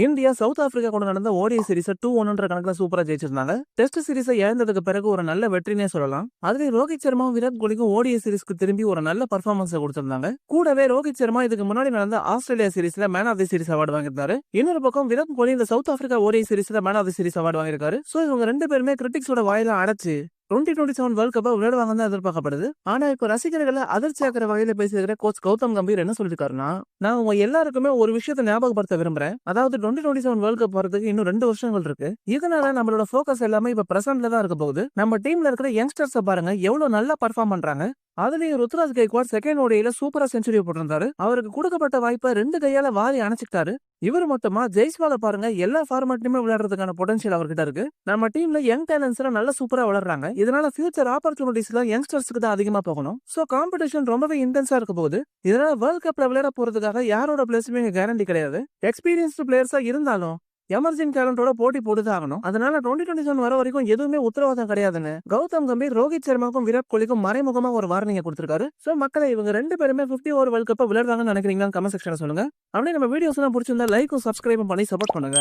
India south Africa கூட நடந்த ODI series 2-1 கணக்குல சூப்பரா ஜெயிச்சிருந்தாங்க. டெஸ்ட் சீரிஸை இழந்ததுக்கு பிறகு ஒரு நல்ல வெற்றினே சொல்லலாம். அதுலயும் ரோஹித் சர்மாவும் விராட் கோலிக்கும் ஓடிஐ சீரிஸ்க்கு திரும்பி ஒரு நல்ல பர்ஃபார்மன்ஸ் கொடுத்திருந்தாங்க. கூடவே ரோஹித் சர்மா இதுக்கு முன்னாடி நடந்த ஆஸ்திரேலியா சீரிஸ்ல man of the series award வாங்கியிருந்தாரு. இன்னொரு பக்கம் விராட் கோலி இந்த சவுத் ஆப்பிரிக்கா ஓடிஐ சீரிஸ்ல man of the series award வாங்கியிருக்காரு. சோ இவங்க ரெண்டு பேருமே கிரிட்டிக்ஸோட வாயில அடைச்சு 2027 வேர்ல்ட் கப்பை விளையாடுவாங்கன்னு தான் எதிர்பார்க்கப்படுது. ஆனா இப்ப ரசிகர்களை அதிர்ச்சியாக்குற வகையில பேசியிருக்கிற கோச் கௌதம் கம்பீர் என்ன சொல்லிருக்காருன்னா, நான் உங்க எல்லாருக்குமே ஒரு விஷயத்தை ஞாபகப்படுத்த விரும்புறேன். அதாவது 2027 வேர்ல்ட் கப் வரதுக்கு இன்னும் 2 வருஷங்கள் இருக்கு. இதனால நம்மளோட போக்கஸ் எல்லாமே இப்ப பிரசன்ட்ல தான் இருக்க போகுது. நம்ம டீம்ல இருக்கிற யங்ஸ்டர்ஸ் பாருங்க எவ்வளவு நல்லா பர்ஃபார்ம் பண்றாங்க. அதுலயும் ருத்ராஜ் கைக்வாட் செகண்ட் ஓடியில சூப்பரா செஞ்சுரி போட்டிருந்தாரு. அவருக்கு கொடுக்கப்பட்ட வாய்ப்பை 2 கையால வாரி அணைச்சிட்டாரு. இவர் மட்டுமா ஜெய்ஸ்வால பாருங்க எல்லா ஃபார்மேட்லயுமே விளையாடுறதுக்கான பொட்டன்ஷியல் அவர்கிட்ட இருக்கு. நம்ம டீம்ல யங் டேலண்ட்ஸ் நல்ல சூப்பரா வளர்றாங்க. இதனால ஃபியூச்சர் ஆப்பர்ச்சுனிட்டிஸ்ல யங்ஸ்டர்ஸ்க்கு தான் அதிகமா போகணும். சோ காம்படிஷன் ரொம்பவே இன்டென்ஸா இருக்க போகுது. இதனால வேர்ல்ட் கப்ல விளையாட போறதுக்காக யாரோட பிளேஸுமே கேரண்டி கிடையாது. எக்ஸ்பீரியன்ஸ்டு பிளேயர்ஸா இருந்தாலும் எமர்ஜிங் டேலண்டோட போட்டி போட்டுதான் ஆகணும். அதனால 2027 வர வரைக்கும் எதுவுமே உத்தரவாதம் கிடையாதுன்னு கௌதம் கம்பீர் ரோஹித் சர்மாவுக்கும் விராட் கோலிக்கும் மறைமுகமா ஒரு வார்னிங்க கொடுத்திருக்காரு. சோ மக்களை இவங்க ரெண்டு பேருமே 50 ஓவர் வேர்ல்ட் கப் விளையாடுவாங்கன்னு நினைக்கிறீங்களா? கமெண்ட் செக்ஷன்ல சொல்லுங்க. அப்படியே நம்ம வீடியோஸ் எல்லாம் பிடிச்சிருந்தா லைக்கும் சப்ஸ்கிரைபும் பண்ணி சப்போர்ட் பண்ணுங்க.